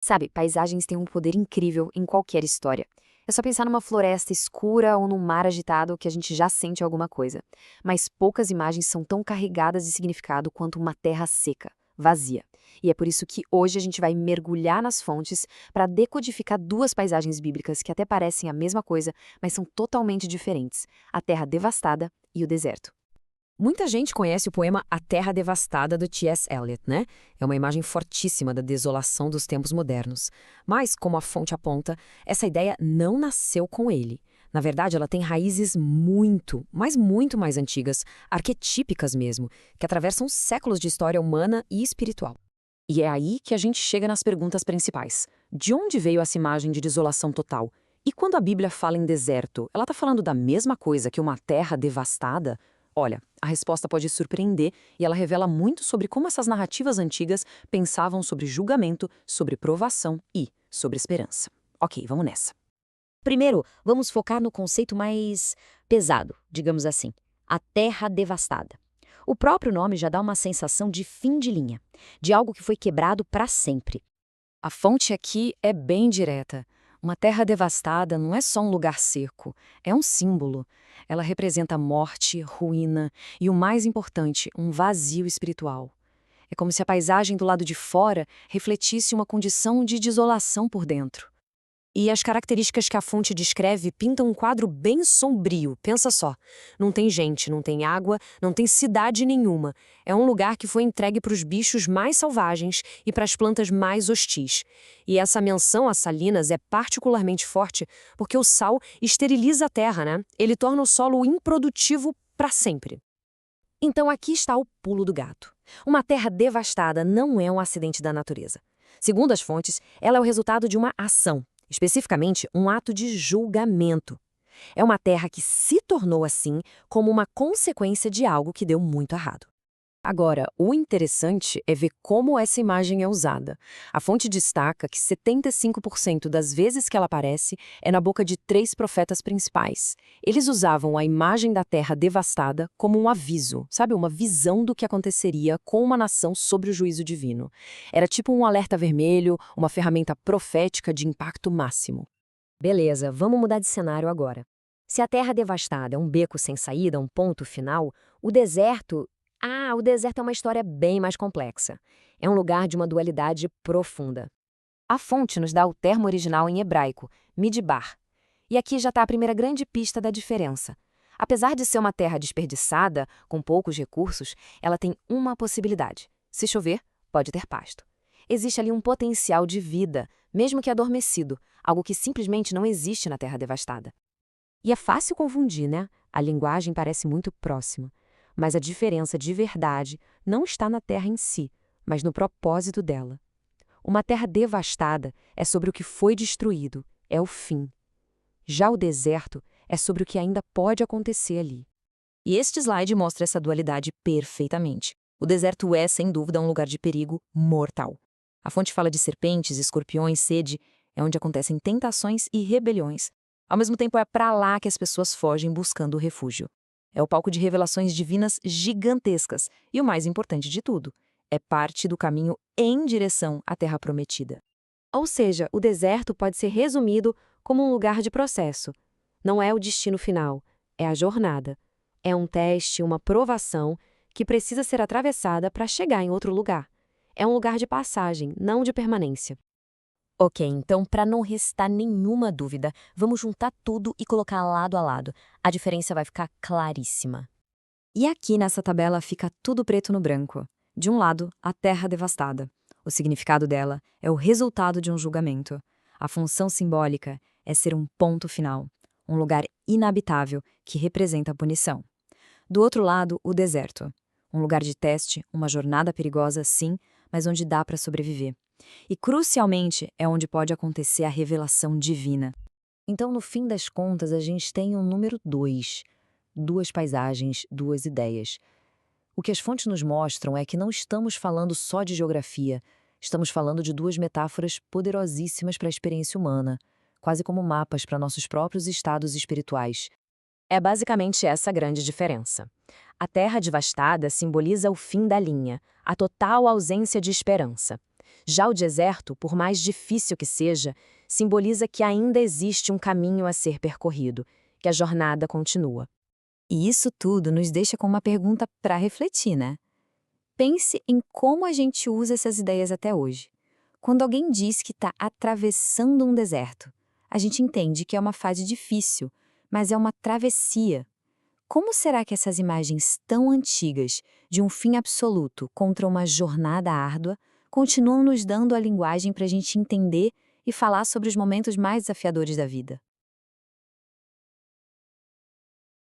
Sabe, paisagens têm um poder incrível em qualquer história. É só pensar numa floresta escura ou num mar agitado que a gente já sente alguma coisa. Mas poucas imagens são tão carregadas de significado quanto uma terra seca, vazia. E é por isso que hoje a gente vai mergulhar nas fontes para decodificar duas paisagens bíblicas que até parecem a mesma coisa, mas são totalmente diferentes: a terra devastada e o deserto. Muita gente conhece o poema A Terra Devastada, do T.S. Eliot, né? É uma imagem fortíssima da desolação dos tempos modernos. Mas, como a fonte aponta, essa ideia não nasceu com ele. Na verdade, ela tem raízes muito, mas muito mais antigas, arquetípicas mesmo, que atravessam séculos de história humana e espiritual. E é aí que a gente chega nas perguntas principais. De onde veio essa imagem de desolação total? E quando a Bíblia fala em deserto, ela está falando da mesma coisa que uma terra devastada? Olha, a resposta pode surpreender e ela revela muito sobre como essas narrativas antigas pensavam sobre julgamento, sobre provação e sobre esperança. Ok, vamos nessa. Primeiro, vamos focar no conceito mais pesado, digamos assim, a terra devastada. O próprio nome já dá uma sensação de fim de linha, de algo que foi quebrado para sempre. A fonte aqui é bem direta. Uma terra devastada não é só um lugar seco, é um símbolo. Ela representa morte, ruína e, o mais importante, um vazio espiritual. É como se a paisagem do lado de fora refletisse uma condição de desolação por dentro. E as características que a fonte descreve pintam um quadro bem sombrio, pensa só. Não tem gente, não tem água, não tem cidade nenhuma. É um lugar que foi entregue para os bichos mais selvagens e para as plantas mais hostis. E essa menção a salinas é particularmente forte porque o sal esteriliza a terra, né? Ele torna o solo improdutivo para sempre. Então aqui está o pulo do gato. Uma terra devastada não é um acidente da natureza. Segundo as fontes, ela é o resultado de uma ação. Especificamente, um ato de julgamento. É uma terra que se tornou assim como uma consequência de algo que deu muito errado. Agora, o interessante é ver como essa imagem é usada. A fonte destaca que 75% das vezes que ela aparece é na boca de três profetas principais. Eles usavam a imagem da terra devastada como um aviso, sabe, uma visão do que aconteceria com uma nação sobre o juízo divino. Era tipo um alerta vermelho, uma ferramenta profética de impacto máximo. Beleza, vamos mudar de cenário agora. Se a terra devastada é um beco sem saída, um ponto final, o deserto. O deserto é uma história bem mais complexa. É um lugar de uma dualidade profunda. A fonte nos dá o termo original em hebraico, midbar. E aqui já está a primeira grande pista da diferença. Apesar de ser uma terra desperdiçada, com poucos recursos, ela tem uma possibilidade. Se chover, pode ter pasto. Existe ali um potencial de vida, mesmo que adormecido, algo que simplesmente não existe na terra devastada. E é fácil confundir, né? A linguagem parece muito próxima. Mas a diferença de verdade não está na terra em si, mas no propósito dela. Uma terra devastada é sobre o que foi destruído, é o fim. Já o deserto é sobre o que ainda pode acontecer ali. E este slide mostra essa dualidade perfeitamente. O deserto é, sem dúvida, um lugar de perigo mortal. A fonte fala de serpentes, escorpiões, sede, é onde acontecem tentações e rebeliões. Ao mesmo tempo, é para lá que as pessoas fogem buscando refúgio. É o palco de revelações divinas gigantescas e, o mais importante de tudo, é parte do caminho em direção à Terra Prometida. Ou seja, o deserto pode ser resumido como um lugar de processo. Não é o destino final, é a jornada. É um teste, uma provação que precisa ser atravessada para chegar em outro lugar. É um lugar de passagem, não de permanência. Ok, então, para não restar nenhuma dúvida, vamos juntar tudo e colocar lado a lado. A diferença vai ficar claríssima. E aqui nessa tabela fica tudo preto no branco. De um lado, a terra devastada. O significado dela é o resultado de um julgamento. A função simbólica é ser um ponto final, um lugar inabitável que representa a punição. Do outro lado, o deserto. Um lugar de teste, uma jornada perigosa, sim, mas onde dá para sobreviver. E, crucialmente, é onde pode acontecer a revelação divina. Então, no fim das contas, a gente tem um número 2. Duas paisagens, duas ideias. O que as fontes nos mostram é que não estamos falando só de geografia, estamos falando de duas metáforas poderosíssimas para a experiência humana, quase como mapas para nossos próprios estados espirituais. É basicamente essa a grande diferença. A terra devastada simboliza o fim da linha, a total ausência de esperança. Já o deserto, por mais difícil que seja, simboliza que ainda existe um caminho a ser percorrido, que a jornada continua. E isso tudo nos deixa com uma pergunta para refletir, né? Pense em como a gente usa essas ideias até hoje. Quando alguém diz que está atravessando um deserto, a gente entende que é uma fase difícil, mas é uma travessia. Como será que essas imagens tão antigas, de um fim absoluto contra uma jornada árdua, continuam nos dando a linguagem para a gente entender e falar sobre os momentos mais desafiadores da vida?